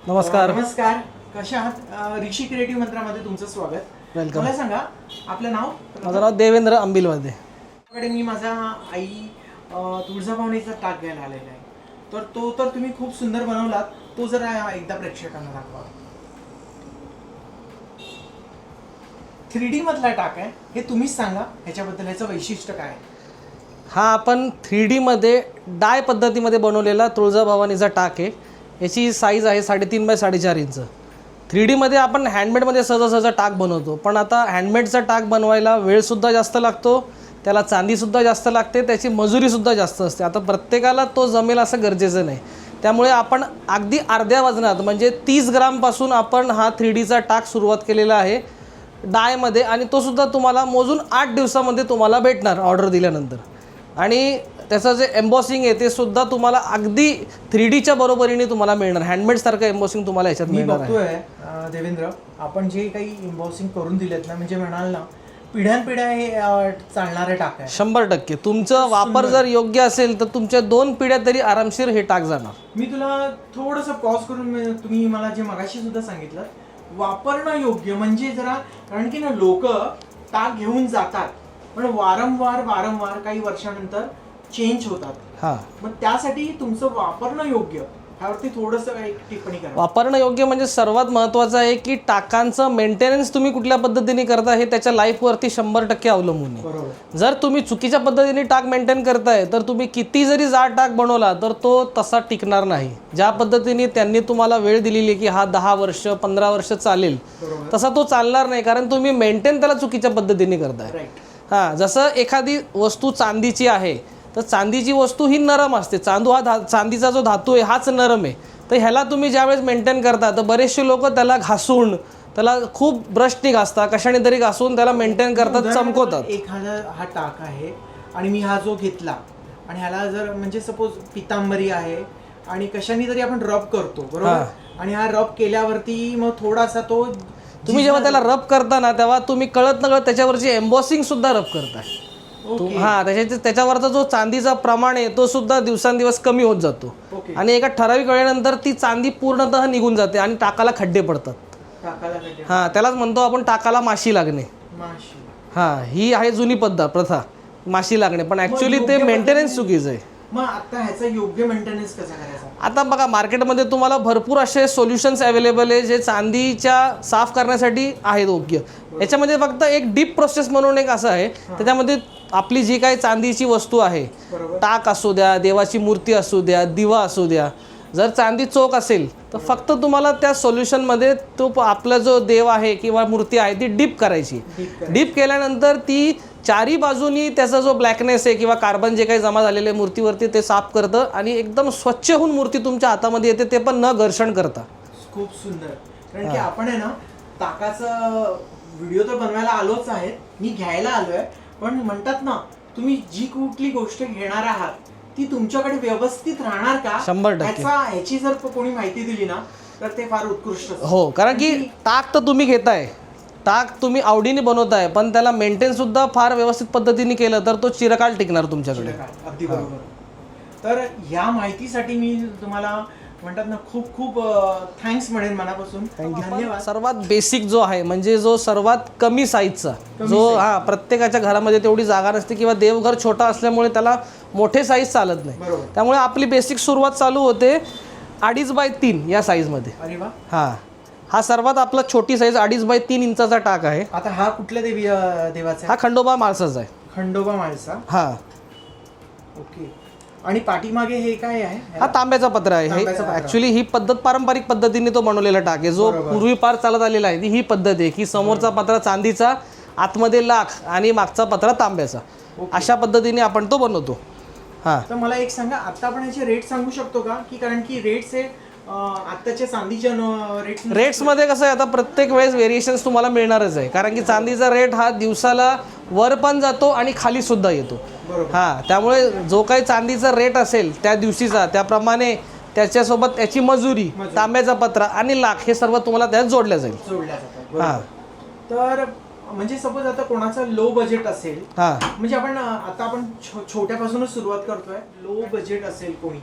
नमस्कार. नमस्कार. कशा आहात? ऋषी क्रिएटिव्ह मंत्रामध्ये तुमचं स्वागत. वेलकम. मला सांगा आपलं नाव? माझं नाव देवेंद्र अंबिलवादे. कडे मी माझा आई तुळजाभवानीचा टाक घ्यायला आलेला आहे. तर तुम्ही खूप सुंदर बनवलात. तो जरा एकदा प्रेक्षकांना दाखवा. 3D मधला टाक आहे. हे तुम्हीच सांगा ह्याच्याबद्दल, ह्याचं वैशिष्ट्य काय आहे? हा आपण 3D मध्ये डाय पद्धतीमध्ये बनवलेला तुळजाभवानीचा टाक आहे. याची साईज आहे 3.5 बाय 4.5 इंच. 3D मध्ये आपण हँडमेडमध्ये सहजासहज टाक बनवतो, पण आता हँडमेडचा टाक बनवायला वेळसुद्धा जास्त लागतो, त्याला चांदीसुद्धा जास्त लागते, त्याची मजुरीसुद्धा जास्त असते. आता प्रत्येकाला तो जमेल असं गरजेचं नाही. त्यामुळे आपण अगदी अर्ध्या वजनात म्हणजे 30 ग्रामपासून आपण हा 3Dचा टाक सुरुवात केलेला आहे डायमध्ये, आणि तो सुद्धा तुम्हाला मोजून 8 दिवसामध्ये तुम्हाला भेटणार ऑर्डर दिल्यानंतर. आणि त्याचं जे एम्बॉसिंग आहे ते सुद्धा तुम्हाला अगदी 3Dच्या बरोबरीने तुम्हाला मिळणार. हँडमेडसारखं एम्बॉसिंग तुम्हाला याच्यात मिळणार आहे. मी बघतोय देवेंद्र, आपण जे काही एम्बॉसिंग करून दिलेत ना, म्हणजे म्हणाल ना पिढ्यानपिढ्या हे चालणारे टाक आहे. 100% तुमचं वापर जर योग्य असेल तर तुमच्या 2 पिढ्या तरी आरामशीर हे टाक जाणार. मी तुला थोडंसं पॉज करून तुम्ही मला जे मगाशी सुद्धा सांगितलं, वापरणं योग्य म्हणजे जरा, कारण की ना लोक टाक घेऊन जातात पण वारंवार काही वर्षानंतर चेंज होतात. हां, मग त्यासाठी तुमचं वापरणं योग्य ह्यावरती थोडंसं एक टिप्पणी करा. वापरणं योग्य म्हणजे सर्वात महत्त्वाचं आहे की टाकांचं मेंटेनन्स तुम्ही कुठल्या पद्धतीने करता हे त्याच्या लाईफवरती 100% अवलंबून आहे. बरोबर. जर तुम्ही चुकीच्या पद्धतीने टाक मेंटेन करताय तर तुम्ही किती जरी जाड टाक बनवला तर तो तसा टिकणार नाही. ज्या पद्धतीने त्यांनी तुम्हाला वेळ दिलेली की हा 10 वर्ष 15 वर्ष चालेल, तसा तो चालणार नाही, कारण तुम्ही मेंटेन त्याला चुकीच्या पद्धतीने करताय. राईट. हां, जसं एखादी वस्तू चांदीची आहे तर चांदीची वस्तू ही नरम असते. चांदीचा जो धातू आहे हाच नरम आहे. तर ह्याला तुम्ही ज्यावेळेस मेंटेन करता तर बरेचसे लोक त्याला घासून, त्याला खूप ब्रशनी घासतात, कशाने तरी घासून त्याला मेंटेन करतात, चमकवतात. एखादा हा टाक आहे आणि मी हा जो घेतला आणि ह्याला जर म्हणजे सपोज पितांबरी आहे आणि कशाने तरी आपण रब करतो, बरोबर, आणि हा रब केल्यावरती मग थोडासा तो तुम्ही जेव्हा त्याला रब करता ना तेव्हा तुम्ही कळत नकळत त्याच्यावरची एम्बॉसिंग सुद्धा रब करताय. हा, त्याच्यावरचा जो चांदीचा प्रमाण आहे तो सुद्धा दिवसांदिवस कमी होत जातो. आणि एका ठराविक वेळेनंतर ती चांदी पूर्णतः निघून जाते आणि टाकाला खड्डे पडतात. हा, त्यालाच म्हणतो आपण टाकाला माशी लागणे. हा, ही आहे जुनी प्रथा माशी लागणे, पण ऍक्च्युअली ते मेंटेनन्स चुकीचं आहे. मग आता ह्याचा योग्य मेंटेनन्स कसा करायचा? आता बघा, मार्केटमध्ये तुम्हाला भरपूर असे सोल्युशन्स अवेलेबल आहे जे चांदीच्या साफ करण्यासाठी आहेत योग्य. याच्यामध्ये फक्त एक डीप प्रोसेस म्हणून एक असं आहे, त्याच्यामध्ये आपली जी काही चांदीची वस्तू आहे, टाक असू द्या, देवाची मूर्ती असू द्या, दिवा असू द्या, जर चांदी चोक असेल तर फक्त तुम्हाला त्या सोल्युशनमध्ये तो आपला जो देव आहे किंवा मूर्ती आहे ती डीप करायची. डीप केल्यानंतर ती चारी बाजूनी त्याचा जो ब्लॅकनेस आहे किंवा कार्बन जे काही जमा झालेले मूर्तीवरती ते साफ करतं आणि एकदम स्वच्छ होऊन मूर्ती तुमच्या हातामध्ये येते, ते पण न घर्षण करता. खूप सुंदर. कारण की आपण आहे ना टाकाचा व्हिडिओ तर बनवायला आलोच आहे, मी घ्यायला आलोय, पण म्हणतात ना तुम्ही जी कुठली गोष्ट घेणार आहात ती तुमच्याकडे व्यवस्थित राहणार का 100%. ह्याची जर कोणी माहिती दिली ना तर ते फार उत्कृष्ट. हो, कारण की टाक तर तुम्ही घेताय, टाक तुम्ही आवडीने बनवताय, पण त्याला मेंटेन सुद्धा फार व्यवस्थित पद्धतीने केलं तर तो चिरकाल टिकणार तुमच्याकडे. अगदी बरोबर. तर ह्या माहितीसाठी मी तुम्हाला म्हणतात ना खूप खूप थँक्स म्हणेन मनापासून. धन्यवाद. सर्वात बेसिक जो आहे म्हणजे जो सर्वात कमी साईजचा जो, हा, प्रत्येकाच्या घरामध्ये तेवढी जागा नसते किंवा देवघर छोटा असल्यामुळे त्याला मोठे साईज चालत नाही. त्यामुळे आपली बेसिक सुरुवात चालू होते 2.5 बाय 3 या साईजमध्ये. अरे वा. हा सर्वात आपला छोटी साईज 2.5 बाय 3 इंचाचा टाक आहे. आता हा कुठल्या देवाचा? हा खंडोबा माळसाचा आहे. खंडोबा माळसा. हा. ओके. आणि पाठीमागे हे काय आहे? हा तांब्याचा पत्रा आहे. हे ऍक्च्युली ही पद्धत पारंपरिक पद्धतीने तो बनवलेला टाक आहे, जो पूर्वीपार चालत आलेला आहे. ही पद्धत आहे की समोरचा पत्रा चांदीचा, आतमध्ये लाख आणि मागचा पत्रा तांब्याचा, अशा पद्धतीने आपण तो बनवतो. हा, तर मला एक सांगा, आता आपण याचे रेट सांगू शकतो का? की कारण की रेट्स हे आत्ताच्या चांदीच्या रेट्समध्ये कसं आहे, आता प्रत्येक वेळेस व्हेरिएशन्स तुम्हाला मिळणारच आहे, कारण की चांदीचा रेट हा दिवसाला वर पण जातो आणि खाली सुद्धा येतो. हा, त्यामुळे जो काही चांदीचा रेट असेल त्या दिवशीचा त्याप्रमाणे त्याच्यासोबत त्याची मजुरी, तांब्याचा पत्रा आणि लाख हे सर्व तुम्हाला त्यात जोडल्या जाईल. हा, तर म्हणजे सपोज आता कोणाचं लो बजेट असेल, म्हणजे आता आपण छोट्यापासूनच सुरुवात करतोय, लो बजेट असेल कोणी,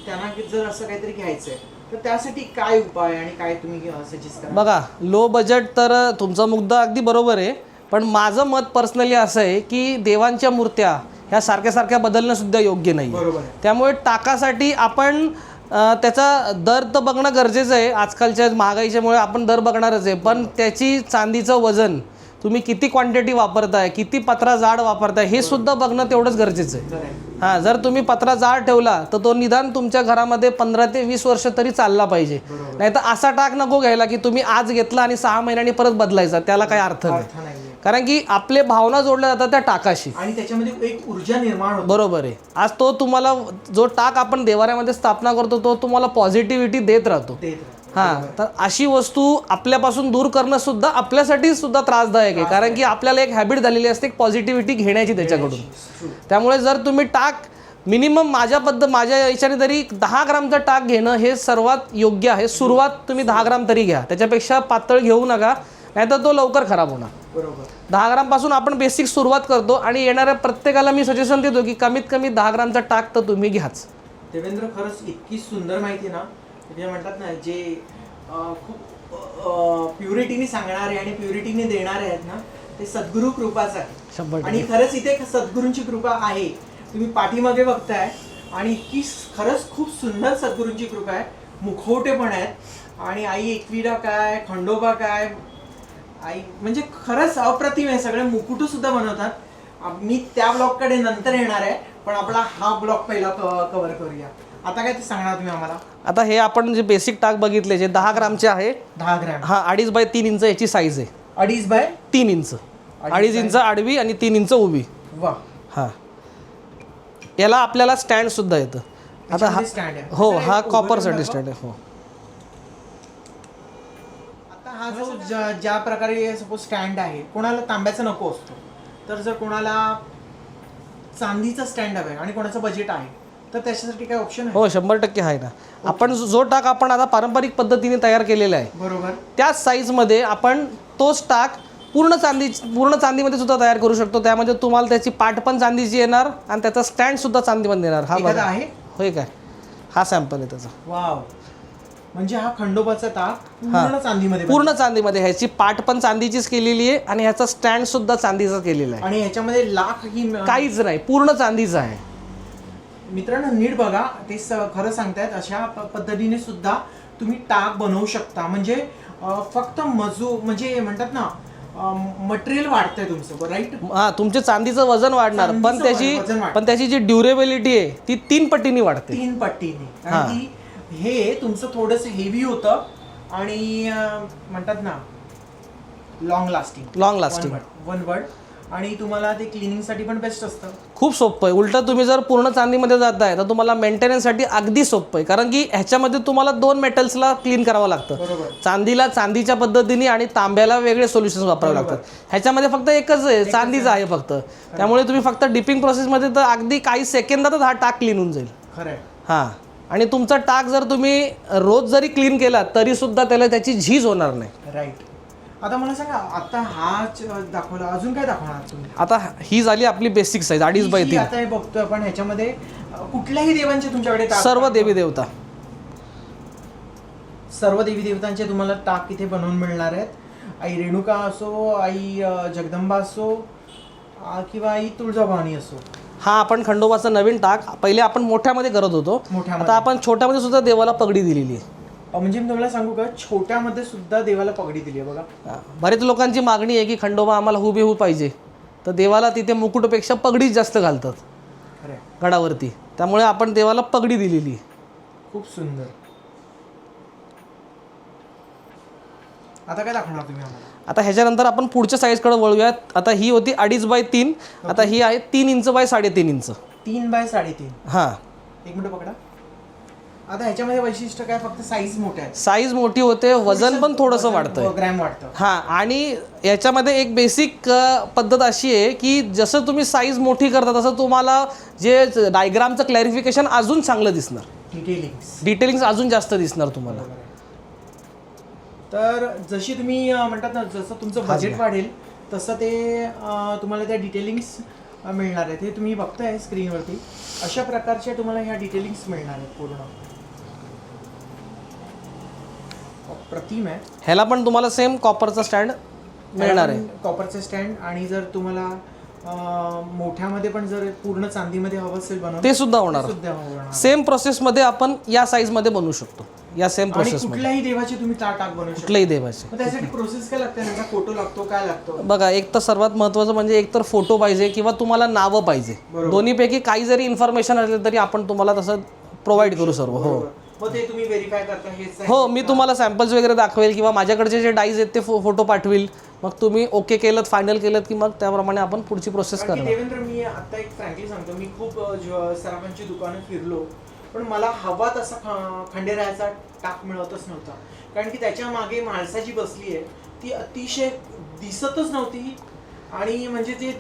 त्यांना जर असं काहीतरी घ्यायचंय तर त्यासाठी काय उपाय आणि काय तुम्ही सजेस्ट करा? बघा, लो बजेट तर तुमचा मुद्दा अगदी बरोबर आहे, पण माझं मत पर्सनली असं आहे की देवांच्या मूर्त्या ह्या सारख्या सारख्या बदलणं सुद्धा योग्य नाही. बरोबर आहे. त्यामुळे टाकासाठी आपण त्याचा दर तर बघणं गरजेचं आहे. आजकालच्या महागाईच्यामुळे आपण दर बघणारच आहे, पण त्याची चांदीचं वजन तुम्ही किती क्वांटिटी वापरताय, किती पत्रा जाड वापरताय हे सुद्धा बघणं तेवढंच गरजेचं आहे. खरं आहे. हां, जर तुम्ही पत्रा जाड ठेवला तर तो निदान तुमच्या घरामध्ये 15 ते 20 वर्ष तरी चालला पाहिजे. नाही तर असा टाक नको घ्यायला की तुम्ही आज घेतला आणि 6 महिन्यांनी परत बदलायचा, त्याला काही अर्थ नाही. अर्थ नाहीये. कारण की आपले भावना जोडल्या जातात त्या टाकाशी. आणि त्याच्यामध्ये एक ऊर्जा निर्माण होते. बरोबर आहे. आज तो तुम्हाला जो टाक आपण देवाऱ्यामध्ये स्थापना करतो तो तुम्हाला पॉझिटिव्हिटी देत राहतो. हां, तर अशी वस्तू आपल्यापासून दूर करणं सुद्धा आपल्यासाठी सुद्धा त्रासदायक आहे, कारण की आपल्याला एक हॅबिट झालेली असते एक पॉझिटिव्हिटी घेण्याची त्याच्याकडून. त्यामुळे जर तुम्ही टाक मिनिमम माझ्या याच्याने तरी 10 ग्रामचा टाक घेणं हे सर्वात योग्य आहे. सुरुवात तुम्ही 10 ग्राम तरी घ्या, त्याच्यापेक्षा पातळ घेऊ नका, नाहीतर तो लवकर खराब होणार. बरोबर. 10 ग्रामपासून आपण बेसिक सुरुवात करतो आणि येणाऱ्या प्रत्येकाला मी सजेशन देतो की कमीत कमी 10 ग्रामचा टाक तर तुम्ही घ्याच. देवेंद्र, खरंच इतकी सुंदर माहिती ना, ते म्हणतात ना, जे खूप प्युरिटीने सांगणारे आणि प्युरिटीने देणारे आहेत ना, ते सद्गुरू कृपाच आहे. 100%. आणि खरंच इथे सद्गुरूंची कृपा आहे. तुम्ही पाठीमागे बघताय आणि इतकी खरंच खूप सुंदर सद्गुरूंची कृपा आहे. मुखवटे पण आहेत आणि आई एकविरा काय, खंडोबा काय, आई म्हणजे खरंच अप्रतिम आहे. सगळे मुकुट सुद्धा बनवतात. मी त्या ब्लॉगकडे नंतर येणार आहे, पण आपला हा ब्लॉग पहिला कव्हर करूया. आता काय ते सांगणार तुम्ही आम्हाला? आता हे आपण जे बेसिक टाक बघितले जे 10 ग्रामचे आहे, 10 ग्रॅम. हा 2.5 बाय 3 इंच याची साईज आहे. 2.5 बाय 3 इंच, 2.5 इंच आडवी आणि 3 इंच उभी. वा. हा, याला आपल्याला स्टँड सुद्धा येतं. आता हा स्टँड आहे. हो, हा कॉपर साठी स्टँड आहे. हो, आता हा जो ज्या प्रकारे सपोज स्टँड आहे, कोणाला तांब्याचा नको असतो, तर जर कोणाला चांदीचा स्टँड हवा आहे आणि कोणाचं बजेट आहे, तर त्याच्यासाठी काय ऑप्शन आहे? हो, 100% आहे ना. आपण जो टाक आपण आता पारंपरिक पद्धतीने तयार केलेला आहे, बरोबर, त्याच साईजमध्ये आपण तोच टाक पूर्ण चांदीमध्ये सुद्धा तयार करू शकतो. त्यामध्ये तुम्हाला त्याची पाट पण चांदीची येणार आणि त्याचा स्टँड सुद्धा चांदीमध्ये येणार. हा एखादा बघा आहे. होय काय, हा सॅम्पल आहे त्याचा. वाव. म्हणजे हा खंडोबाचा टाक पूर्ण चांदीमध्ये, ह्याची पाट पण चांदीचीच केलेली आहे आणि ह्याचा स्टँड सुद्धा चांदीचा केलेला आहे. आणि ह्याच्यामध्ये लाख ही काहीच नाही, पूर्ण चांदीचा आहे. मित्रांनो, नीट बघा, ते खरं सांगतायत. अशा पद्धतीने सुद्धा तुम्ही टाक बनवू शकता. म्हणजे फक्त म्हणजे म्हणतात ना, मटेरियल वाढतंय तुमचं, राईट? हा, तुमचे चांदीचं वजन वाढणार, पण त्याची जी ड्युरेबिलिटी आहे ती 3 पटीने वाढते. 3 पटीने. कारण की हे तुमचं थोडंसं हेवी होतं आणि म्हणतात ना लॉंग लास्टिंग, वन वर्ड. आणि तुम्हाला ते क्लिनिंगसाठी पण बेस्ट असतं. खूप सोपं आहे. उलट तुम्ही जर पूर्ण चांदीमध्ये जाताय तर तुम्हाला मेंटेनन्ससाठी अगदी सोपं आहे, कारण की ह्याच्यामध्ये तुम्हाला 2 मेटल्सला क्लीन करावं लागतं. चांदीला चांदीच्या पद्धतीने आणि तांब्याला वेगळे सोल्युशन्स वापरावे लागतात. ह्याच्यामध्ये फक्त एकच आहे, चांदीचा आहे फक्त. त्यामुळे तुम्ही फक्त डिपिंग प्रोसेसमध्ये तर अगदी काही सेकंदातच हा टाक क्लीन होऊन जाईल. खरं. हां, आणि तुमचा टाक जर तुम्ही रोज जरी क्लीन केला तरी सुद्धा त्याला त्याची झीज होणार नाही. राईट. आता मला सांगा, आता हा दाखवला, अजून काय दाखवणार तुम्ही? आता ही झाली आपली बेसिक साईज 2.5 बाय 3. आता हे बघतोय आपण, ह्याच्यामध्ये कुठल्याही देवांचे तुमच्याकडे सर्व देवी देवता, सर्व देवी देवतांचे तुम्हाला टाक इथे बनवून मिळणार आहेत. आई रेणुका असो, आई जगदंबा असो, किंवा आई तुळजाभवानी असो. हा आपण खंडोबाचा नवीन टाक पहिले आपण मोठ्यामध्ये करत होतो, आता आपण छोट्यामध्ये सुद्धा देवाला पगडी दिलेली आहे. म्हणजे मी तुम्हाला सांगू का, छोट्यामध्ये सुद्धा देवाला पगडी दिली आहे बघा. बरेच लोकांची मागणी आहे की खंडोबा आम्हाला हुबेहूब पाहिजे, तर देवाला तिथे मुकुटपेक्षा पगडीच जास्त घालतात गडावरती, त्यामुळे आपण देवाला पगडी दिलेली. खूप सुंदर. आता काय दाखवणार तुम्ही आम्हाला? आता ह्याच्यानंतर आपण पुढच्या साईजकडे वळूयात. आता ही होती 2.5 बाय 3, आता ही आहे 3 इंच बाय 3.5 इंच. 3 बाय 3.5. हां, एक मिनिट पकडा. आता ह्याच्यामध्ये वैशिष्ट्य काय, फक्त साईज मोठ्या आहे. साईज मोठी होते, वजन पण थोडंसं वाढतं, ग्रॅम वाढतं. हां, आणि याच्यामध्ये एक बेसिक पद्धत अशी आहे की जसं तुम्ही साईज मोठी करता तसं तुम्हाला जे डायग्रामचं क्लॅरिफिकेशन अजून चांगलं दिसणार, डिटेलिंग्स अजून जास्त दिसणार तुम्हाला. तर जशी तुम्ही म्हणतात ना, जसं तुमचं बजेट वाढेल तसं ते तुम्हाला त्या डिटेलिंग्स मिळणार आहेत. हे तुम्ही बघताय स्क्रीनवरती, अशा प्रकारच्या तुम्हाला ह्या डिटेलिंग्स मिळणार आहेत पूर्ण. अप्रतिम आहे. ह्याला पण तुम्हाला सेम कॉपरचा स्टँड मिळणार आहे. कॉपरचं स्टँड. आणि जर तुम्हाला मोठ्यामध्ये पण जर पूर्ण चांदीमध्ये हवं असेल बनवून ते सुद्धा होणार. सुद्धा होणार. सेम प्रोसेसमध्ये आपण या साईजमध्ये बनवू शकतो. या सेम आणि प्रोसेसमध्ये कुठल्याही देवाची तुम्ही टाक बनवू शकता. कुठल्याही देवाचे. मग त्यासाठी प्रोसेस काय लागते, त्याचा फोटो लागतो, काय लागतो? बघा, एक तर सर्वात महत्त्वाचं म्हणजे एक तर फोटो पाहिजे किंवा तुम्हाला नावं पाहिजे. दोन्हीपैकी काही जरी इन्फॉर्मेशन असले तरी आपण तुम्हाला तसं प्रोव्हाइड करू सर्व. हो मग ते तुम्ही व्हेरीफाय करता हेच आहे? हो, मी तुम्हाला सॅम्पल्स वगैरे दाखवेल किंवा माझ्याकडचे जे डाईज आहेत ते फोटो पाठवेल. मग तुम्ही ओके केलं, फायनल केलं की मग त्याप्रमाणे आपण पुढची प्रोसेस कारण की करणार. देवेंद्र, मी आता एक फ्रँकली सांगतो, मी खूप सराफांची दुकानं फिरलो, पण मला हवा तसा खंडेरायाचा टाक मिळतच नव्हता. कारण की त्याच्या मागे माणसाची बसली आहे ती अतिशय दिसतच नव्हती. आणि म्हणजे ते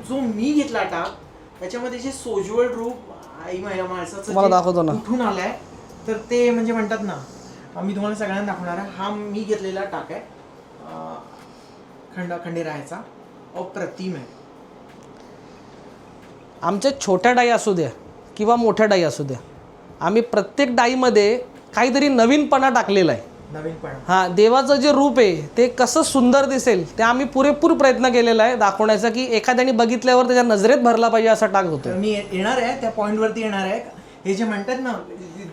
जो मी घेतला टाक त्याच्यामध्ये जे सोज्वळ रूप आई माणसाचं तुम्हाला दाखवतो ना. उठून आलाय, तर ते म्हणजे म्हणतात ना, मी तुम्हाला सगळ्यांना दाखवणार आहे. हा मी घेतलेला टाक आहे खंडेरायाचा. अप्रतिम आहे. आमच्या छोट्या डाई असू द्या किंवा मोठ्या डाई असू द्या, आम्ही प्रत्येक डाईमध्ये काहीतरी नवीनपणा टाकलेला आहे. नवीनपणा. हां, देवाचं जे रूप आहे ते कसं सुंदर दिसेल ते आम्ही पुरेपूर प्रयत्न केलेला आहे दाखवण्याचा, की एखाद्याने बघितल्यावर त्याच्या नजरेत भरला पाहिजे असा टाक होतो. तर मी येणार आहे त्या पॉईंटवरती येणार आहे. हे जे म्हणतात ना,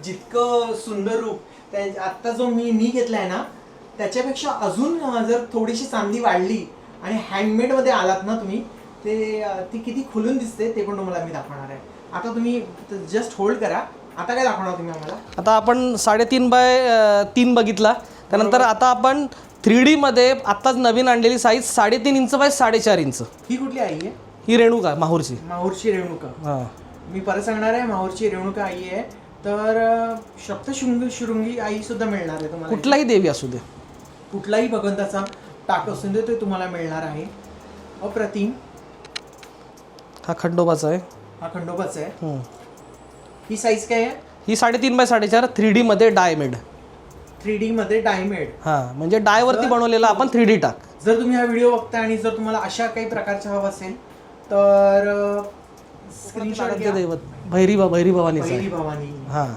जितकं सुंदर रूप आत्ता जो मी घेतलाय ना त्याच्यापेक्षा अजून जर थोडीशी चांदी वाढली आणि हँडमेडमध्ये आलात ना तुम्ही, ती किती खुलून दिसते ते पण तुम्हाला मी दाखवणार आहे. आता तुम्ही जस्ट होल्ड करा. आता काय दाखवणार तुम्ही आम्हाला? आता आपण 3.5x3 बघितला, त्यानंतर आता आपण 3D मध्ये आत्ताच नवीन आणलेली साईज 3.5 इंच बाय 4.5 इंच. ही कुठली आई आहे? ही रेणुका माहूरची. माहूरची रेणुका. हां, मी परत सांगणार आहे, माहूरची रेणुका आई आहे. तर सप्तशृंगी आई सुद्धा मिळणार आहे तुम्हाला. कुठलाही देवी असू दे, कुठलाही भगवंताचा टाक असून दे, ते तुम्हाला मिळणार आहे. अप्रतिम. हा खंडोबाचा आहे. हा खंडोबाचा आहे. हं. ही साईज काय आहे? ही 3.5x4 3D मध्ये डायमेड. 3D मध्ये डायमेड. हां, म्हणजे डायवरती बनवलेला आपण 3D टाक. जर तुम्ही हा व्हिडिओ बघता आणि जर तुम्हाला अशा काही प्रकारचा हवा असेल तर स्क्रीनशॉट घ्या. दैवत भैरी भवानीचा आहे. भैरी भवानी. हां,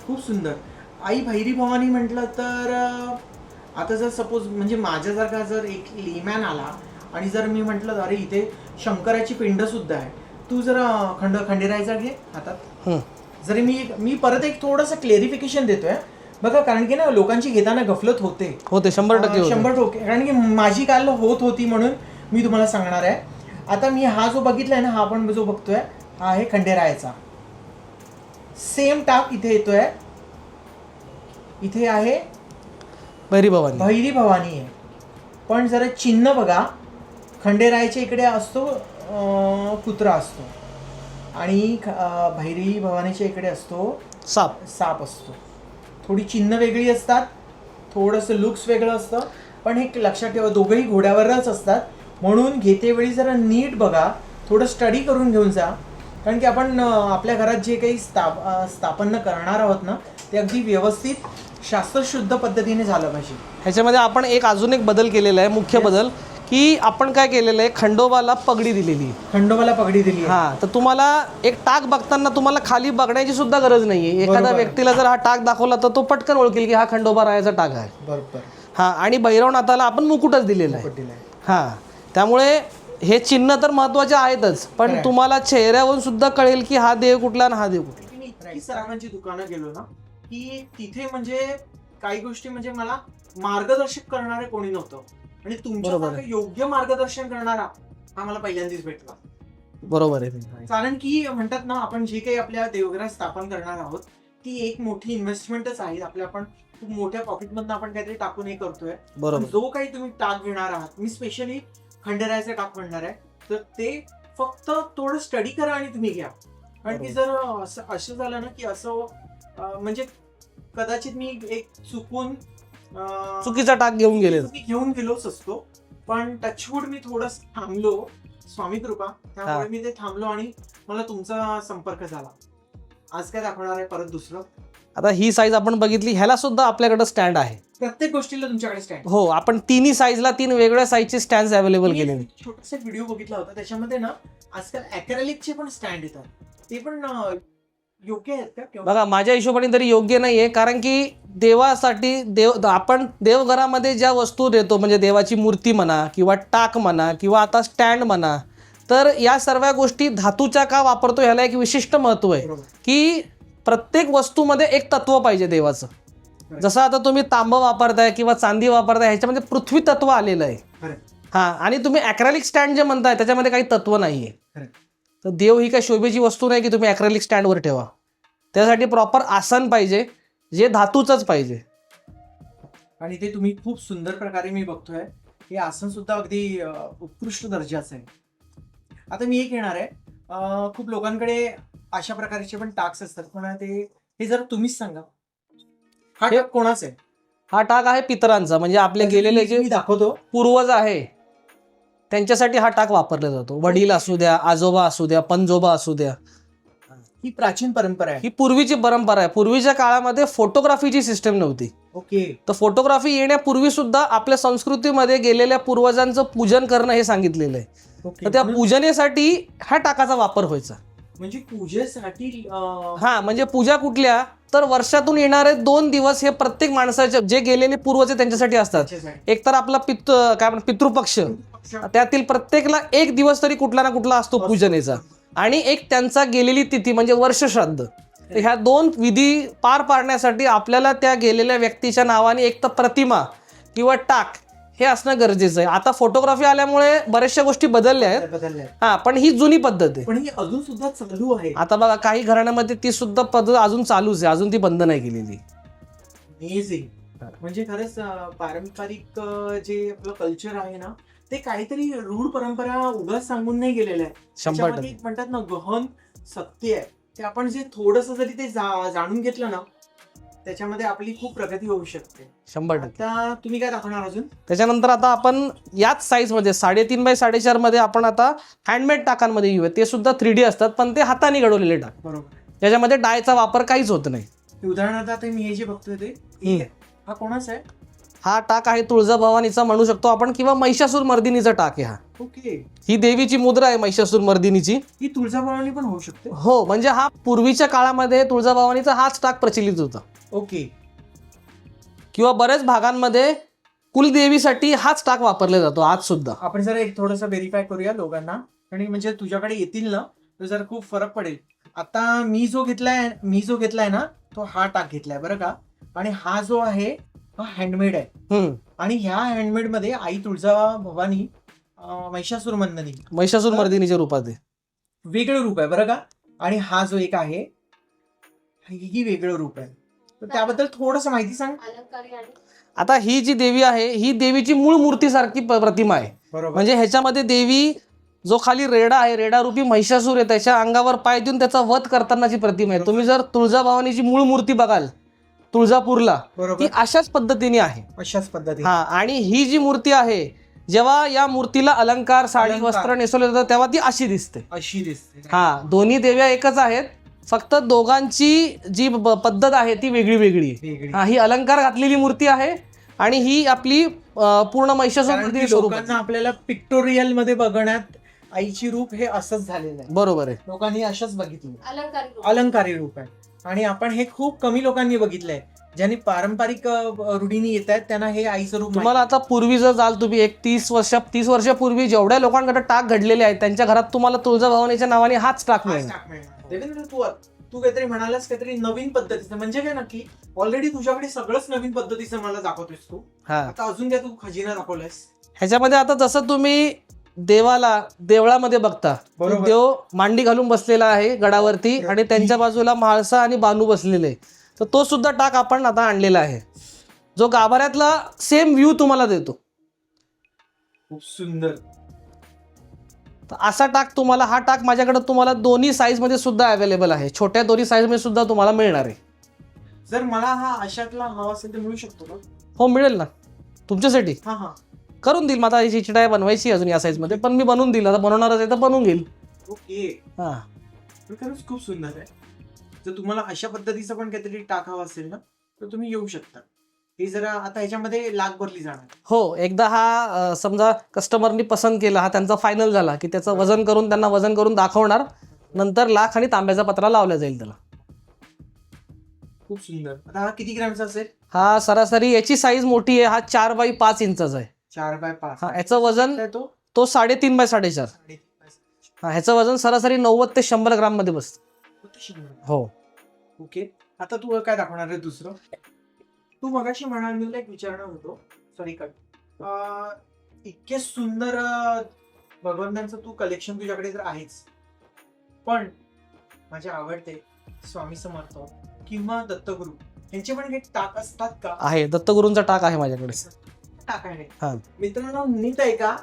खूप सुंदर. आई भैरी भवानी म्हटलं तर आता जर सपोज म्हणजे माझ्यासारखा जर एक लेमॅन आला आणि जर मी म्हटलं अरे इथे शंकराची पिंड सुद्धा आहे, तू जर खंडेरायाचा घे हातात. जरी मी परत एक थोडंसं क्लेरिफिकेशन देतोय बघा, कारण की ना लोकांची घेताना गफलत होते 100% होते. 100%. कारण की माझी काल होत होती म्हणून मी तुम्हाला सांगणार आहे. आता मी हा जो बघितलाय ना, हा आपण जो बघतोय हा आहे खंडेरायाचा. सेम टाक इथे येतोय. इथे आहे भैरी भवानी. भैरी भवानी आहे. पण जरा चिन्ह बघा, खंडेरायाच्या इकडे असतो कुत्रा असतो आणि भैरी भवानीच्या इकडे असतो साप असतो. थोडी चिन्ह वेगळी असतात, थोडंसं लुक्स वेगळं असतं, पण हे लक्षात ठेवा दोघंही घोड्यावरच असतात. म्हणून घेतेवेळी जरा नीट बघा, थोडं स्टडी करून घेऊन जा. कारण की आपण आपल्या घरात जे काही स्थापन करणार आहोत ना, ते अगदी व्यवस्थित शास्त्रशुद्ध पद्धतीने झालं पाहिजे. ह्याच्यामध्ये आपण अजून एक बदल केलेला आहे, मुख्य बदल, की आपण काय केलेलं आहे, खंडोबाला पगडी दिलेली आहे. खंडोबाला पगडी दिली आहे. हां, तर तुम्हाला एक टाक बघताना तुम्हाला खाली बघण्याची सुद्धा गरज नाहीये. एखाद्या व्यक्तीला जर हा टाक दाखवला तर तो पटकन ओळखेल की हा खंडोबा रायाचा टाक आहे. बरोबर. हां, आणि भैरवनाथाला आपण मुकुटच दिलेला आहे. हां, त्यामुळे हे चिन्ह तर महत्वाचे आहेतच, पण तुम्हाला चेहऱ्यावरून सुद्धा कळेल की हा देव कुठला आणि हा देव कुठला. मी इतकी सरांची दुकानं गेलो ना की तिथे म्हणजे काही गोष्टी म्हणजे मला मार्गदर्शक करणारे कोणी नव्हतं, आणि तुमच्या योग्य मार्गदर्शन करणारा हा मला पहिल्यांदाच भेटला. बरोबर आहे. कारण की म्हणतात ना, आपण जे काही आपल्या देवघरात स्थापन करणार आहोत ती एक मोठी इन्व्हेस्टमेंटच आहे. आपण खूप मोठ्या पॉकेटमधून आपण काहीतरी टाकून हे करतोय. बरोबर. जो काही तुम्ही टाक घेणार आहात, मी स्पेशली खंडेरायाचे टाक म्हणणार आहे, तर ते फक्त थोडं स्टडी करा आणि तुम्ही घ्या. कारण की जर असं झालं ना की असं म्हणजे कदाचित मी एक चुकीचा टाक घेऊन गेलोच असतो, पण टचवूड मी थोडं थांबलो, स्वामी कृपा, त्यामुळे मी ते थांबलो आणि मला तुमचा संपर्क झाला. आज काय दाखवणार आहे परत दुसरं. आता ही साईज आपण बघितली, ह्याला सुद्धा आपल्याकडे स्टँड आहे. प्रत्येक गोष्टीला तुमच्याकडे स्टँड. हो, आपण तिन्ही साईजला 3 वेगळ्या साईजचे स्टँड अवेलेबल केले. छोटासा व्हिडिओ बघितला होता, त्याच्यामध्ये ना आजकाल ॲक्रेलिकचे पण स्टँड येतात, ते पण योग्य आहेत का किंवा बघा माझ्या हिशोबाने तरी योग्य नाही आहे, कारण की देवासाठी आपण देवघरामध्ये ज्या वस्तू देतो म्हणजे देवाची मूर्ती म्हणा किंवा टाक म्हणा किंवा आता स्टँड म्हणा, तर या सर्व गोष्टी धातूच्या का वापरतो ह्याला एक विशिष्ट महत्त्व आहे बरोबर. की प्रत्येक वस्तूमध्ये एक तत्व पाहिजे देवाचं. जसं आता तुम्ही तांब वापरताय किंवा चांदी वापरताय ह्याच्यामध्ये पृथ्वी तत्व आलेलं आहे. खरं हां, आणि तुम्ही ॲक्रेलिक स्टँड जे म्हणताय त्याच्यामध्ये काही तत्व नाही आहे. खरं तर देव ही काही शोभेची वस्तू नाही की तुम्ही ॲक्रेलिक स्टँडवर ठेवा. त्यासाठी प्रॉपर आसन पाहिजे जे धातूचंच पाहिजे. आणि ते तुम्ही खूप सुंदर प्रकारे मी बघतोय. हे आसन सुद्धा अगदी उत्कृष्ट दर्जाचं आहे. आता मी एक येणार आहे, खूप लोकांकडे अशा प्रकारचे पण टाक्स असतात, पण हे जरा तुम्हीच सांगा, हा हे- टाक कोणाचा आहे? हा टाक आहे पितरांचा, म्हणजे आपले गेलेले जे मी दाखवतो. पूर्वज आहे त्यांच्यासाठी हा टाक वापरला जातो. वडील असू द्या, आजोबा असू द्या, पणजोबा असू द्या. ही प्राचीन परंपरा आहे. ही पूर्वीची परंपरा आहे. पूर्वीच्या काळामध्ये फोटोग्राफीची सिस्टम नव्हती. ओके. तर फोटोग्राफी येण्यापूर्वी सुद्धा आपल्या संस्कृतीमध्ये गेलेल्या पूर्वजांचं पूजन करणं हे सांगितलेलं आहे. ओके. तर त्या पूजनेसाठी ह्या टाकाचा वापर व्हायचा. म्हणजे पूजेसाठी हा, म्हणजे पूजा कुठल्या तर वर्षातून येणारे 2 दिवस हे प्रत्येक माणसाचे जे गेलेले पूर्वज आहेत त्यांच्यासाठी असतात. त्याच्यासाठी. एक तर आपला काय म्हणतात पितृपक्ष, त्यातील प्रत्येकाला 1 दिवस तरी कुठला ना कुठला असतो पूजनेचा, आणि एक त्यांचा गेलेली तिथी म्हणजे वर्षश्राद्ध. तर ह्या 2 विधी पार पाडण्यासाठी आपल्याला त्या गेलेल्या व्यक्तीच्या नावाने एक तर प्रतिमा किंवा टाक हे असणं गरजेचं आहे. आता फोटोग्राफी आल्यामुळे बऱ्याचशा गोष्टी बदलल्या आहेत. बदललंय. हा, पण ही जुनी पद्धत आहे. पण ही अजून सुद्धा चालू आहे. आता बघा काही घराण्यामध्ये ती सुद्धा पद्धत अजून चालूच आहे, अजून ती बंद नाही केलेली. अमेझिंग. म्हणजे खरंच पारंपरिक जे आपलं कल्चर आहे ना, ते काहीतरी रूढ परंपरा उगाच सांगून नाही गेलेलं आहे. 100% त्याच्यामध्ये एक म्हणतात ना गहन सत्य आहे. ते आपण जे थोडंसं जरी ते जाणून घेतलं ना, त्याच्यामध्ये आपली खूप प्रगती होऊ शकते. 100%. आता तुम्ही काय दाखवणार अजून? त्याच्यानंतर आता आपण याच साईजमध्ये 3.5 बाय 4.5 मध्ये आपण आता हँडमेड टाकांमध्ये येऊया. ते सुद्धा 3D असतात, पण ते हाताने घडवलेले टाक. बरोबर. त्याच्यामध्ये डायचा वापर काहीच होत नाही. उदाहरणार्थ आता मी हे जे बघतोय ते हा कोणाचा आहे? हा टाक आहे तुळजाभवानीचा म्हणू शकतो आपण, किंवा महिषासूर मर्दिनीचा टाक आहे हा. ओके. ही देवीची मुद्रा आहे महिषासूर मर्दिनीची. ही तुळजाभवानी पण होऊ शकते. हो, म्हणजे हा पूर्वीच्या काळामध्ये तुळजाभवानीचा हाच टाक प्रचलित होता. ओके. किंवा बऱ्याच भागांमध्ये कुलदेवीसाठी हाच टाक वापरला जातो आज सुद्धा. आपण जरा एक थोडंसं व्हेरीफाय करूया लोकांना, आणि म्हणजे तुझ्याकडे येतील ना तर जरा खूप फरक पडेल. आता मी जो घेतलाय ना, तो हा टाक घेतलाय बरं का. आणि हा जो आहे हा हँडमेड आहे. आणि ह्या हँडमेड मध्ये आई तुळजाभवानी महिषासूर मर्दिनी महिषासूर मर्दिनीच्या रूपात आहे. वेगळं रूप आहे बरं का. आणि हा जो एक आहे ही वेगळं रूप आहे. तर त्याबद्दल थोडस माहिती सांग. आता ही जी देवी आहे ही देवीची मूळ मूर्तीसारखी प्रतिमा आहे. बरोबर. म्हणजे ह्याच्यामध्ये देवी जो खाली रेडा आहे, रेडारूपी महिषासूर आहे, त्याच्या अंगावर पाय देऊन त्याचा वध करतानाची प्रतिमा आहे. तुम्ही जर तुळजाभवानीची मूळ मूर्ती बघाल तुळजापूरला, ती बरोबर. अशाच पद्धतीने आहे. अशाच पद्धतीने. हा, आणि ही जी मूर्ती आहे जेव्हा या मूर्तीला अलंकार, साडी, अलंकार. वस्त्र नेसवले जातात तेव्हा ती अशी दिसते. अशी दिसते. हा, दोन्ही देव्या एकच आहेत, फक्त दोघांची जी पद्धत आहे ती वेगळी वेगळी आहे. वेगळी. हा, ही अलंकार घातलेली मूर्ती आहे आणि ही आपली पूर्ण महिषासूर कारण मर्दिनी की स्वरूप लोकांना आपल्याला पिक्टोरियल मध्ये बघण्यात आईची रूप हे असंच झालेलं आहे. बरोबर आहे. लोकांनी अशाच बघितलं. अलंकारी रूप आहे. आणि आपण हे खूप कमी लोकांनी बघितलंय, ज्यांनी पारंपरिक रूढीने येत आहेत त्यांना हे आईचं रूप तुम्हाला आता पूर्वी जर जाल तुम्ही एक 30 वर्षापूर्वी जेवढ्या लोकांकडे टाक घडलेले आहेत त्यांच्या घरात तुम्हाला तुळजाभवानीच्या नावाने हाच टाक मिळेल. देवेंद्र, तू काहीतरी म्हणालास, काहीतरी नवीन पद्धतीचं म्हणजे काय नक्की? ऑलरेडी तुझ्याकडे सगळंच नवीन पद्धतीचं मला दाखवतोयस तू. हा, आता अजून काय तू खजिना दाखवलायस? ह्याच्यामध्ये आता जसं तुम्ही देवळामध्ये बघता, बरोबर. देव मांडी घालून बसलेला आहे गडावरती आणि त्यांच्या बाजूला म्हाळसा आणि बानू बसलेले, तर तो सुद्धा टाक आपण आता आणलेला आहे, जो गाभाऱ्यातला सेम व्ह्यू तुम्हाला देतो. खूप सुंदर. तर असा टाक तुम्हाला, हा टाक माझ्याकडे तुम्हाला दोन्ही साईज मध्ये सुद्धा अवेलेबल आहे. छोट्या दोन्ही साईज मध्ये सुद्धा तुम्हाला मिळणार आहे. जर मला हा अशातला हवा असेल तर मिळू शकतो का? हो, मिळेल ना तुमच्यासाठी. हा हा. करून देईल. माझा याची चिटाय बनवायची अजून या साईज मध्ये, पण मी बनवून देईल. आता बनवणारच आहे तर बनवून घेईल. ओके. हा, खरंच खूप सुंदर आहे. जर तुम्हाला अशा पद्धतीचं पण काहीतरी टाक हवा असेल ना तर तुम्ही येऊ शकता. हे जरा आता ह्याच्यामध्ये लाख भरली जाणार. हो, एकदा हा समजा कस्टमरनी पसंत केला, हा त्यांचा फायनल झाला की त्याचं वजन करून त्यांना वजन करून दाखवणार, नंतर लाख आणि तांब्याचा पत्रा लावला जाईल त्याला. खूप सुंदर. आता हा किती ग्रॅमचा असेल? हा सरासरी याची साईज मोठी आहे. हा 4x5 इंचाचा आहे. 4x5. हा याचं वजन काय तो? तो 3.5x4. हा ह्याचं वजन सरासरी 90 ते 100 ग्राम मध्ये बसतं. हो. ओके. आता तू काय दाखवणार आहे दुसरं? तू मगाशी म्हणाल, मी तुला एक विचारणार होतो. Sorry cut. इतके सुंदर भगवंतांचं तू कलेक्शन तुझ्याकडे तर आहेच, पण माझे आवडते स्वामी समर्थ किंवा दत्तगुरु यांचे पण काही टाक असतात का? आहे, दत्तगुरूंचा टाक आहे माझ्याकडे. टाक आहे. हा. मित्रांनो, नीट आहे का?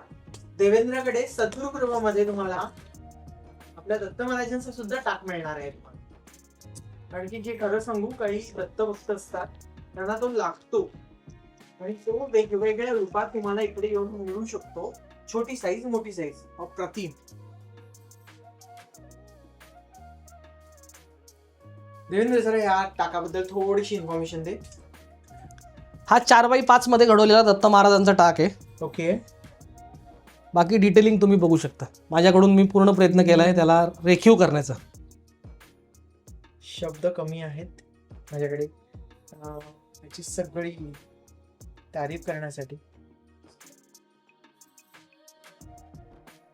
देवेंद्रकडे सद्गुरु कृपामध्ये तुम्हाला आपल्या दत्त महाराजांचा सुद्धा टाक मिळणार आहे तुम्हाला. कारण की जे खरं सांगू, काही दत्त भक्त असतात त्यांना तो लागतो आणि तो वेगवेगळ्या रूपात तुम्हाला इकडे येऊन मिळू शकतो. छोटी साईज, मोठी साईज, अप्रतिम. देवेंद्र सर, या टाकाबद्दल थोडीशी इन्फॉर्मेशन दे. हा 4x5 मध्ये घडवलेला दत्त महाराजांचा टाक आहे. ओके. बाकी डिटेलिंग तुम्ही बघू शकता. माझ्याकडून मी पूर्ण प्रयत्न केला आहे त्याला रेखीव करण्याचा. शब्द कमी आहेत माझ्याकडे याची सगळी तारीफ करण्यासाठी.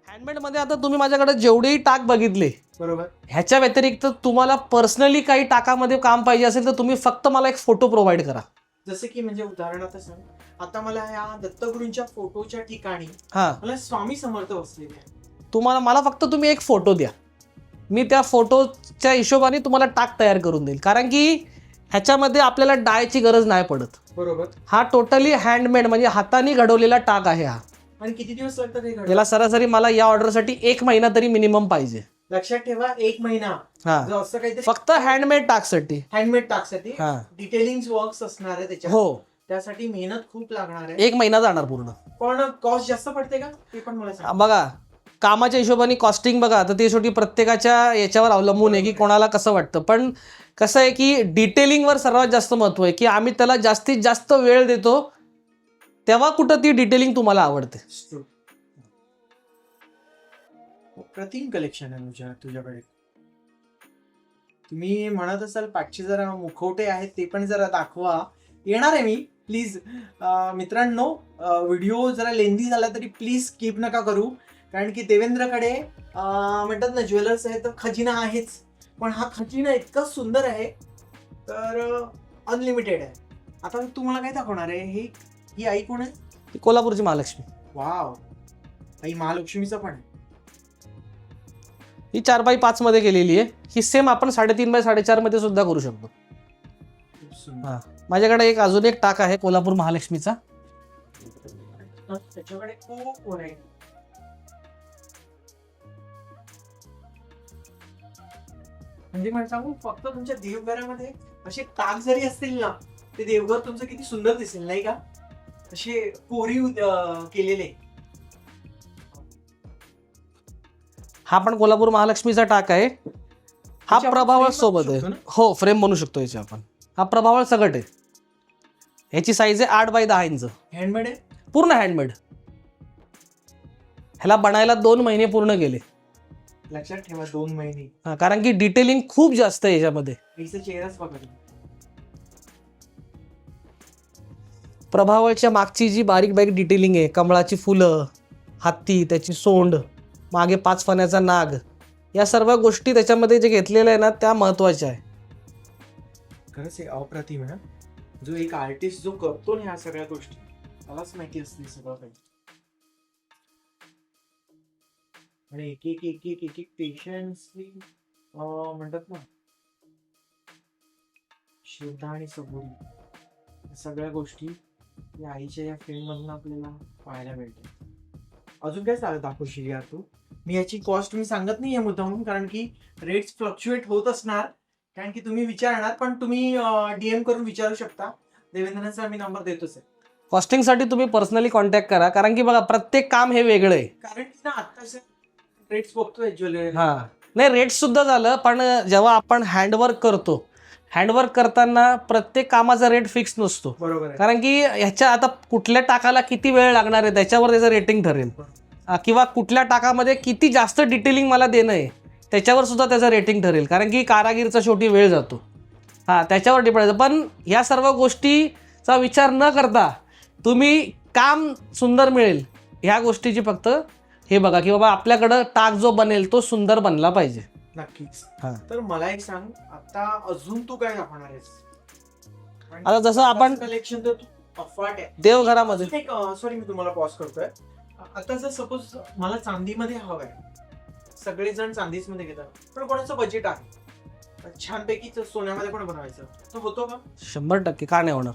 हँडमेड मध्ये आता तुम्ही माझ्याकडे जेवढेही टाक बघितले, बरोबर, ह्याच्या व्यतिरिक्त तुम्हाला पर्सनली काही टाकामध्ये काम पाहिजे असेल तर तुम्ही फक्त मला एक फोटो प्रोव्हाइड करा. जसे की म्हणजे उदाहरणार्थ सांग, आता मला या दत्तगुरूंच्या फोटोच्या ठिकाणी हा, मला स्वामी समर्थ बसलेले आहे. मला फक्त तुम्ही एक फोटो द्या. मी त्या फोटोच्या हिशोबाने तुम्हाला टाक तयार करून देईल. कारण की ह्याच्यामध्ये आपल्याला डायची गरज नाही पडत. बरोबर. हा टोटली हँडमेड म्हणजे हाताने घडवलेला टाक आहे हा. आणि किती दिवस लागतात हे घडवायला? याला सरासरी मला या ऑर्डरसाठी 1 महिना तरी मिनिमम पाहिजे. लक्षात ठेवा, 1 महिना. हा, जर असं काहीतरी फक्त हँडमेड टाकसाठी. हँडमेड टाकसाठी हा, डिटेलिंग वर्क्स असणार आहे त्याच्यात. हो, त्यासाठी मेहनत खूप लागणार आहे. 1 महिना जाणार पूर्ण. पण कॉस्ट जास्त पडते का, ते पण मला सांग. बघा, कामाच्या हिशोबाने कॉस्टिंग बघा, तर ते शेवटी प्रत्येकाच्या याच्यावर अवलंबून आहे की कोणाला कसं वाटतं. पण कसं आहे की डिटेलिंगवर सर्वात जास्त महत्त्व आहे की आम्ही त्याला जास्तीत जास्त वेळ देतो, तेव्हा कुठं ती डिटेलिंग तुम्हाला आवडते. प्रतिम कलेक्शन आहे तुझ्याकडे. तुम्ही म्हणत असाल पाठचे जरा मुखवटे आहेत ते पण जरा दाखवा. येणार आहे मी, प्लीज. मित्रांनो, व्हिडिओ जरा लेंदी झाला तरी प्लीज स्किप नका करू. कारण की देवेंद्रकडे म्हणतात ना, ज्वेलर्स आहे तर खजिना आहेच, पण हा खजिना इतका सुंदर आहे तर अनलिमिटेड आहे. आता तू मला काय दाखवणार आहे? ही आई कोण आहे? ती कोल्हापूरची महालक्ष्मी. वाव, आई महालक्ष्मीचं पण आहे. ही 4x5 मध्ये केलेली आहे. ही सेम आपण 3.5x4 मध्ये सुद्धा करू शकतो. खूप सुंदर. हा, माझ्याकडे अजून एक टाक आहे कोल्हापूर महालक्ष्मीचा. त्याच्याकडे खूप वर आहे. म्हणजे मला सांगू, फक्त तुमच्या देवघरामध्ये असे टाक जरी असतील ना, ते देवघर तुमचं किती सुंदर दिसेल, नाही का? असे कोरीव केलेले. हा पण कोल्हापूर महालक्ष्मीचा टाक आहे. हा याची आपण प्रभावळ frame सोबत बनवू आहे. शकतो ना? हो, फ्रेम बनवू शकतो याची आपण. हा प्रभावळ सगट आहे. ह्याची साईज आहे 8x10 इंच. हँडमेड आहे. पूर्ण हँडमेड. ह्याला बनायला 2 महिने पूर्ण गेले. लक्षात ठेवा, 2 महिने. हा, कारण की डिटेलिंग खूप जास्त आहे याच्यामध्ये. आईचा चेहराच बघा तुम्ही. प्रभावळच्या मागची जी बारीक बारीक डिटेलिंग आहे, कमळाची फुलं, हत्ती, त्याची सोंड, मागे 5 फण्याचा नाग, या सर्व गोष्टी त्याच्यामध्ये जे घेतलेल्या आहे ना, त्या महत्वाच्या आहे. खरंच आहे, अप्रतिम आहे. जो एक आर्टिस्ट जो करतो ना ह्या सगळ्या गोष्टी, त्यालाच माहिती असते सगळं काही. आणि एक एक एक एक एक एक पेशन्सली म्हणतात ना, श्रद्धा आणि सबुरी, सगळ्या गोष्टी या आईच्या या फिल्म मधून आपल्याला पाहायला मिळते. अजून काय दाखवशील यार तू? मी याची कॉस्ट मी सांगत नाही आहे मुद्दामून, कारण की रेट्स फ्लक्च्युएट होत असणार. कारण की तुम्ही विचारणार, पण तुम्ही DM करून विचारू शकता. देवेंद्रचा मी नंबर देतोच आहे. कॉस्टिंगसाठी तुम्ही पर्सनली कॉन्टॅक्ट करा. कारण की बघा, प्रत्येक काम हे वेगळं आहे. कारण की ना आत्ताचे रेट्स बघतोय ज्वेलरी. हा, नाही, रेट्स सुद्धा झालं, पण जेव्हा आपण हँडवर्क करतो, हँडवर्क करताना प्रत्येक कामाचा रेट फिक्स नसतो. बरोबर आहे. कारण की ह्याच्या आता कुठल्या टाकाला किती वेळ लागणार आहे त्याच्यावर त्याचं रेटिंग ठरेल. किंवा कुठल्या टाकामध्ये किती जास्त डिटेलिंग मला देणं आहे त्याच्यावर सुद्धा त्याचं रेटिंग ठरेल. कारण की कारागीरचा शेवटी वेळ जातो. हा त्याच्यावर डिपेंड आहे. पण ह्या सर्व गोष्टीचा विचार न करता तुम्ही काम सुंदर मिळेल ह्या गोष्टीची फक्त हे बघा की बाबा आपल्याकडं टाक जो बनेल तो सुंदर बनला पाहिजे. नक्कीच. हा. तर मला एक सांग, आता अजून तू काय दाखवणार आहेस? आता जसं आपण कलेक्शन तर तू अफाट आहे. देवघरामध्ये सॉरी मी तुम्हाला पॉज करतोय. आता जर सपोज मला चांदीमध्ये हवंय, सगळेजण चांदीच मध्ये घेतात, पण कोणाचं बजेट आहे छानपैकी सोन्यामध्ये पण बनवायचं, तर होतो का? 100% का नाही होणार.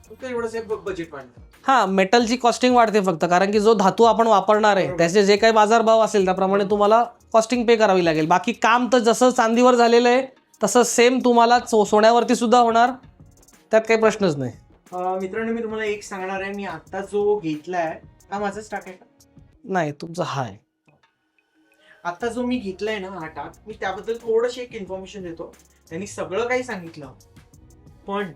फक्त एवढंच बजेट वाढतं. हा, मेटलची कॉस्टिंग वाढते फक्त, कारण की जो धातू आपण वापरणार आहे त्याचे जे काही बाजारभाव असेल त्याप्रमाणे तुम्हाला कॉस्टिंग पे करावी लागेल. बाकी काम तर जसं चांदीवर झालेलं आहे तसं सेम तुम्हाला सोन्यावरती सुद्धा होणार, त्यात काही प्रश्नच नाही. मित्रांनो, मी तुम्हाला एक सांगणार आहे, मी आता जो घेतलाय हा माझाच टाक आहे का? नाही, तुमचं हाय. आता जो मी घेतलाय ना हा टाक, मी त्याबद्दल थोडंशी एक इन्फॉर्मेशन देतो. त्यांनी सगळं काही सांगितलं, पण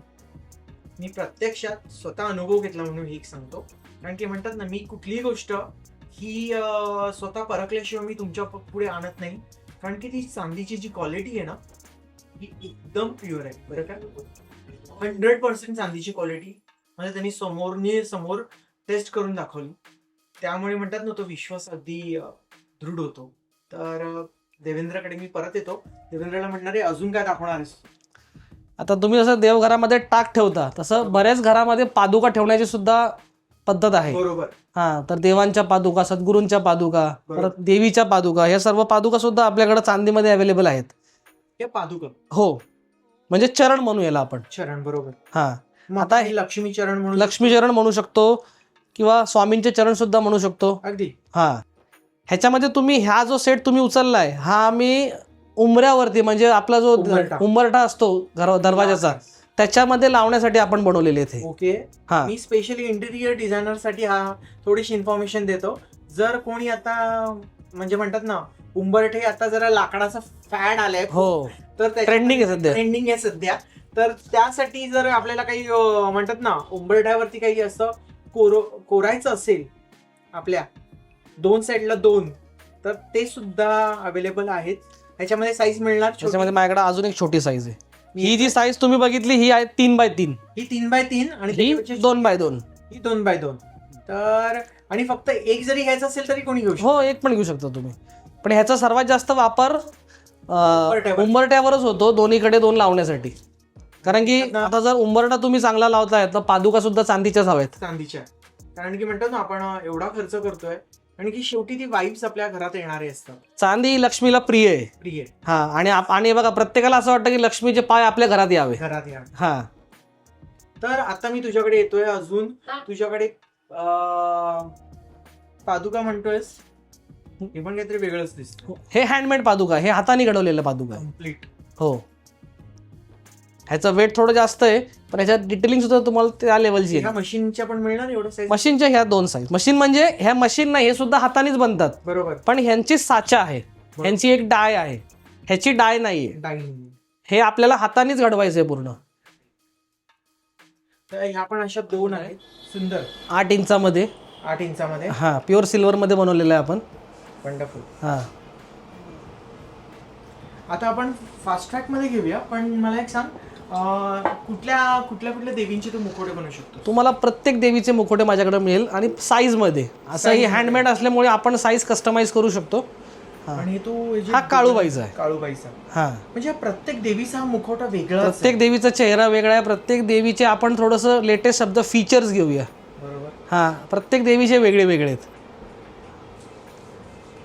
मी प्रत्यक्षात स्वतः अनुभव घेतला म्हणून एक सांगतो. कारण की म्हणतात ना, मी कुठलीही गोष्ट ही स्वतः परखल्याशिवाय मी तुमच्या पुढे आणत नाही. कारण की ती चांदीची जी क्वालिटी आहे ना, ही एकदम प्युअर आहे. बरं का, 100% चांदीची क्वालिटी म्हणजे त्यांनी समोर टेस्ट करून दाखवली. त्यामुळे म्हणतात ना, तो विश्वास अगदी दृढ होतो. तर देवेंद्रकडे मी परत येतो. देवेंद्रला म्हणणार आहे, अजून काय दाखवणार आहेस? आता तुम्ही जसं देवघरामध्ये टाक ठेवता तसं बऱ्याच घरामध्ये पादुका ठेवण्याची सुद्धा पद्धत आहे. बरोबर. हा, तर देवांच्या पादुका, सद्गुरूंच्या पादुका, परत देवीच्या पादुका, ह्या सर्व पादुका सुद्धा आपल्याकडे चांदीमध्ये अवेलेबल आहेत. या पादुका, हो, म्हणजे चरण म्हणू याला आपण. चरण, बरोबर. हा, आता हे लक्ष्मी चरण म्हणून, लक्ष्मी चरण म्हणू शकतो किंवा स्वामींचे चरण सुद्धा म्हणू शकतो. अगदी. हा, ह्याच्यामध्ये तुम्ही ह्या जो सेट तुम्ही उचललाय हा आम्ही उंबऱ्यावरती, म्हणजे आपला जो उंबरठा असतो दरवाजाचा, त्याच्यामध्ये लावण्यासाठी आपण बनवलेले ते. ओके. हा, मी स्पेशली इंटेरियर डिझायनर साठी हा थोडीशी इन्फॉर्मेशन देतो. जर कोणी आता म्हणजे म्हणतात ना, उंबरठे आता जरा लाकडाचा फॅड आलाय, हो, तर ट्रेंडिंग आहे सध्या. ट्रेंडिंग आहे सध्या. तर त्यासाठी जर आपल्याला काही म्हणतात ना, उंबरठ्यावरती काही असं कोरायचं असेल, आपल्या दोन साईडला दोन, तर ते सुद्धा अवेलेबल आहेत. ह्याच्यामध्ये साईज मिळणार. त्याच्यामध्ये माझ्याकडे अजून एक छोटी साईज आहे. ही जी साईज तुम्ही बघितली ही आहे 3x3. ही 3x3 आणि ही 2x2. ही 2x2. तर आणि फक्त एक जरी घ्यायचं असेल तरी कोणी घेऊ शकतो. हो, एक पण घेऊ शकता तुम्ही. पण ह्याचा सर्वात जास्त वापर उंबरट्यावरच होतो, दोन्हीकडे दोन लावण्यासाठी. कारण की आता जर उंबरटा तुम्ही चांगला लावताय तर पादुका सुद्धा चांदीच्याच हव्यात. चांदीच्या. कारण की म्हणतात ना, आपण एवढा खर्च करतोय, आणि की शेवटी ती वाईब्स आपल्या घरात येणारे असतात. चांदी ही लक्ष्मीला प्रिय आहे. प्रिय. हा, आणि बघा, प्रत्येकाला असं वाटतं की लक्ष्मीचे पाय आपल्या घरात यावे. हा, तर आता मी तुझ्याकडे येतोय. अजून तुझ्याकडे पादुका म्हणतोयस, हे पण काहीतरी वेगळंच दिसतं. हे हँडमेड पादुका, हे हाताने घडवलेलं पादुका कम्प्लीट. हो, ह्याचं वेट थोडं जास्त आहे, पण ह्याच्यात डिटेलिंग सुद्धा तुम्हाला त्या लेवलची आहे. मशीनच्या पण मिळणार एवढं साईज? मशीनच्या ह्या 2 साईज. मशीन म्हणजे ह्या मशीन नाही, हे सुद्धा हातानेच बनतात. बरोबर. पण ह्यांची साचा आहे, ह्यांची एक डाय आहे, ह्याची डाय नाहीये. हे आपल्याला हातानेच घडवायचंय पूर्ण. तर ह्या पण अशा 2 आहेत, सुंदर. 8 इंचामध्ये. 8 इंचामध्ये. हा, प्युअर सिल्वर मध्ये बनवलेलं आहे आपण. वंडरफुल. हा, आता आपण फास्ट ट्रॅक मध्ये घेऊया. पण मला एक सांग, कुठल्या देवींचे तू मुखोटे बनवू शकतो? तुम्हाला प्रत्येक देवीचे मुखोटे माझ्याकडे मिळेल, आणि साईज मध्ये. असं ही हँडमेड असल्यामुळे आपण साईज कस्टमाइज करू शकतो. आणि तो हा काळूबाईचा आहे. काळूबाईचा. हा, म्हणजे प्रत्येक देवीचा मुखवटा वेगळा. प्रत्येक देवीचा चेहरा वेगळा आहे. प्रत्येक देवीचे आपण थोडंसं लेटेस्ट शब्द फीचर्स घेऊया. बरोबर. हा, प्रत्येक देवीचे वेगळे वेगळे आहेत.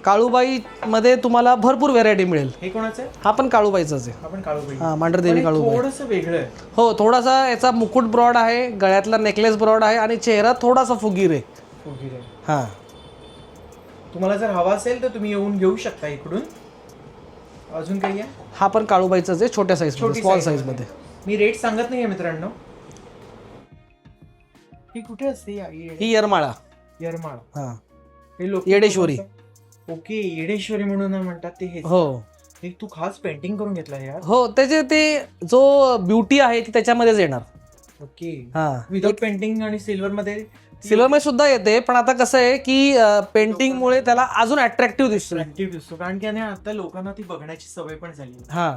काळूबाई मध्ये तुम्हाला भरपूर व्हेरायटी मिळेल. हे कोणाचं आहे? हा पण काळूबाईचाच आहे. आपण काळूबाई. हा, मांढरदेवी काळूबाई. थोडंसं वेगळं आहे. हो, थोडासा याचा मुकुट ब्रॉड आहे, गळ्यातला नेकलेस ब्रॉड आहे, आणि चेहरा थोडासा फुगीर आहे. हा, तुम्हाला जर हवा असेल तर तुम्ही येऊन घेऊ शकता इकडून. अजून काही आहे? हा पण काळूबाईचाच आहे, छोट्या साईज मध्ये, स्मॉल साईज मध्ये. मी रेट सांगत नाहीये मित्रांनो. ही कुठे असते? ही येरमाळा. येरमाळा. हा, हे लोक येडेश्वरी. ओके, येडेश्वरी म्हणून म्हणतात ते. हे हो, हे तू खास पेंटिंग करून घेतला यार. हो, त्याचे ते जो ब्युटी आहे ती त्याच्यामध्येच येणार. ओके. हा, विदाउट पेंटिंग आणि सिल्वर मध्ये. सिल्वर मध्ये सुद्धा येते, पण आता कसं आहे की पेंटिंग मुळे त्याला अजून अट्रॅक्टिव्ह दिसतो. कारण की आता लोकांना ती बघण्याची सवय पण झाली. हा,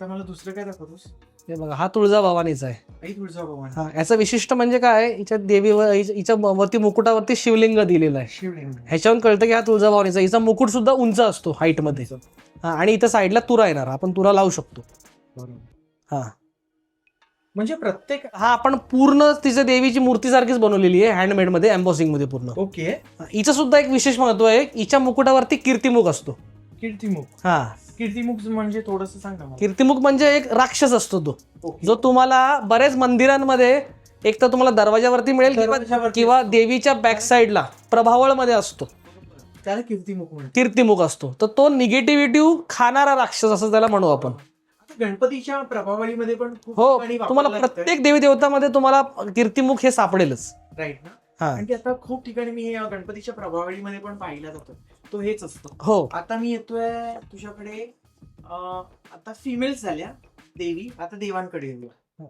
तर मला दुसरं काय दाखवतोस? हे बघा, हा तुळजाभवानीचा आहे. आई तुळजाभवानी. हा, याचं विशिष्ट म्हणजे काय आहे, हिच्या देवीवर हिच्या वरती मुकुटावरती शिवलिंग दिलेलं आहे. शिवलिंग. ह्याच्यावरून कळतं की हा तुळजाभवानीचा. हिचा मुकुट सुद्धा उंच असतो हाईट मध्ये. हा, आणि इथं साईडला तुरा येणार, आपण तुरा लावू शकतो. बरोबर. हा, म्हणजे प्रत्येक. हा आपण पूर्ण तिच्या देवीची मूर्ती सारखीच बनवलेली आहे, हँडमेड मध्ये, एम्बॉसिंग मध्ये पूर्ण. ओके. हिचं सुद्धा एक विशेष महत्व आहे, हिच्या मुकुटावरती कीर्तिमुख असतो. कीर्तिमुख. हा, कीर्तिमुख म्हणजे थोडस सांगा मला. कीर्तिमुख म्हणजे एक राक्षस असतो तो, ओके. जो तुम्हाला बऱ्याच मंदिरांमध्ये एक तर तुम्हाला दरवाजावरती मिळेल दरवाजावरती किंवा असतो. देवीच्या बॅक साईडला प्रभावळ मध्ये असतो. त्याला कीर्तिमुख म्हणतात. कीर्तिमुख असतो. तर तो निगेटिव्हिटी खाणारा राक्षस असं त्याला म्हणू आपण. आता गणपतीच्या प्रभावळीमध्ये पण खूप हो, ठिकाणी तुम्हाला वापरलं जातंय. प्रत्येक देवी देवतामध्ये तुम्हाला कीर्तिमुख हे सापडेलच. राईट ना. हा, आणि ते आता खूप ठिकाणी मी हे गणपतीच्या प्रभावळीमध्ये पण पाहिला जातो, तो हेच असतो. हो. आता मी येतोय तुझ्याकडे. आता फिमेल्स झाल्या देवी, आता देवांकडे येऊया.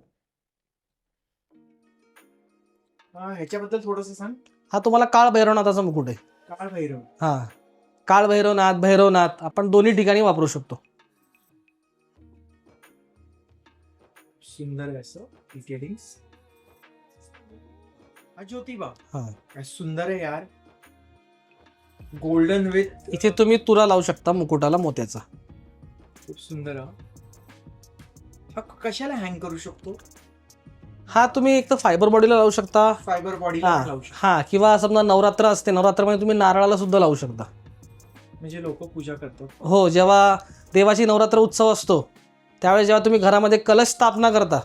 ह्याच्याबद्दल थोडस सांग. हा तुम्हाला काळ भैरवनाथाचा मुकुट आहे. काळ भैरव. हा, काळ भैरवनाथ, भैरवनाथ आपण दोन्ही ठिकाणी वापरू शकतो. सुंदर आहे असं डिटेलिंग्स. हा ज्योतिबा. हा, काय सुंदर आहे यार. Golden with. इथे तुम्ही तुरा लावू शकता मुकुटाला मोत्याचा. खूप सुंदर. हा कशाला हँग करू शकतो? हा, तुम्ही एक तर फायबर बॉडीला लावू शकता. फायबर बॉडीला हा, लावू शकतो. हा, किंवा समजा नवरात्र असते, नवरात्रमध्ये तुम्ही नारळाला सुद्धा लावू शकता. म्हणजे लोक पूजा करतात. हो, जेव्हा देवाची नवरात्र उत्सव असतो त्यावेळेस जेव्हा तुम्ही घरामध्ये कलश स्थापना करता,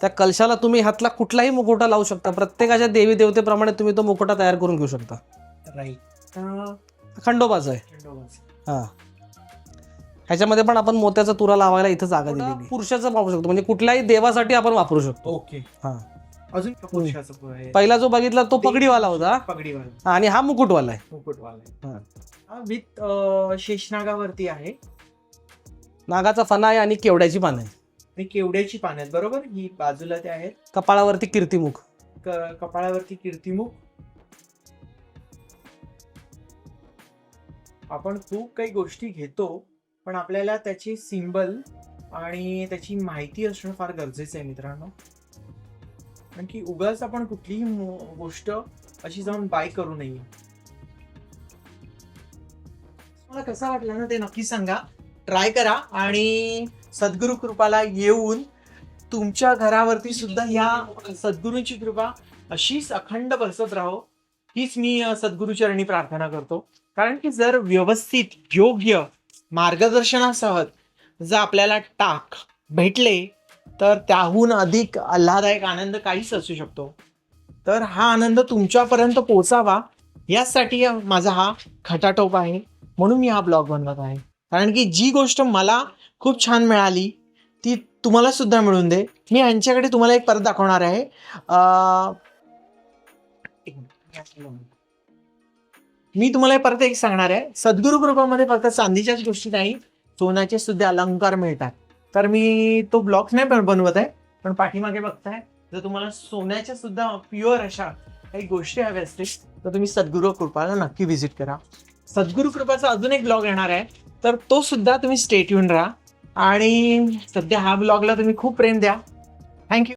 त्या कलशाला तुम्ही हातला कुठलाही मुकुटा लावू शकता. प्रत्येकाच्या देवी देवतेप्रमाणे तुम्ही तो मुकुटा तयार करून घेऊ शकता. राईट. खंडोबाचा आहे. हा, ह्याच्यामध्ये पण आपण मोत्याचा तुरा लावायला इथं जागा दिलेली. पुरुषाचा वापरू शकतो, म्हणजे कुठल्याही देवासाठी आपण वापरू शकतो. ओके. हा, अजून पुरुषाचं आहे. पहिला जो बघितला तो पगडीवाला होता, पगडीवाला. आणि हा मुकुटवाला आहे. मुकुटवाला हा. विथ शेषनागावरती आहे. नागाचा फणा आहे आणि केवड्याची पानं आहे. आणि केवड्याची पानं आहेत, बरोबर. ही बाजूला ते आहेत. कपाळावरती कीर्तिमुख. कपाळावरती कीर्तिमुख. आपण खूप काही गोष्टी घेतो, पण आपल्याला त्याची सिंबल आणि त्याची माहिती असणं फार गरजेचं आहे मित्रांनो. कारण की उगाच आपण कुठलीही गोष्ट अशी जाऊन बाय करू नये. मला कसं वाटलं ना ते नक्की सांगा. ट्राय करा आणि सद्गुरु कृपाला येऊन तुमच्या घरावरती सुद्धा या सद्गुरूंची कृपा अशीच अखंड बरसत राहो, हीच मी सद्गुरूचरणी प्रार्थना करतो. कारण की जर व्यवस्थित योग्य मार्गदर्शनासह जर आपल्याला टाक भेटले तर त्याहून अधिक आल्हादायक आनंद काहीच असू शकतो. तर हा आनंद तुमच्यापर्यंत पोहोचावा यासाठी माझा हा खटाटोप आहे, म्हणून मी हा ब्लॉग बनवत आहे. कारण की जी गोष्ट मला खूप छान मिळाली ती तुम्हाला सुद्धा मिळून दे. मी यांच्याकडे तुम्हाला एक परत दाखवणार आहे. मी तुम्हाला परत एक सांगणार आहे. सद्गुरु कृपामध्ये फक्त चांदीच्याच गोष्टी नाही, सोन्याचे सुद्धा अलंकार मिळतात. तर मी तो ब्लॉग नाही बनवत आहे, पण पाठीमागे बघताय, जर तुम्हाला सोन्याच्या सुद्धा प्युअर अशा काही गोष्टी हव्या असतील तर तुम्ही सद्गुरु कृपाला नक्की व्हिजिट करा. सद्गुरु कृपाचा अजून एक ब्लॉग येणार आहे, तर तो सुद्धा तुम्ही स्टे ट्यून राहा. आणि सध्या हा ब्लॉगला तुम्ही खूप प्रेम द्या. थँक्यू.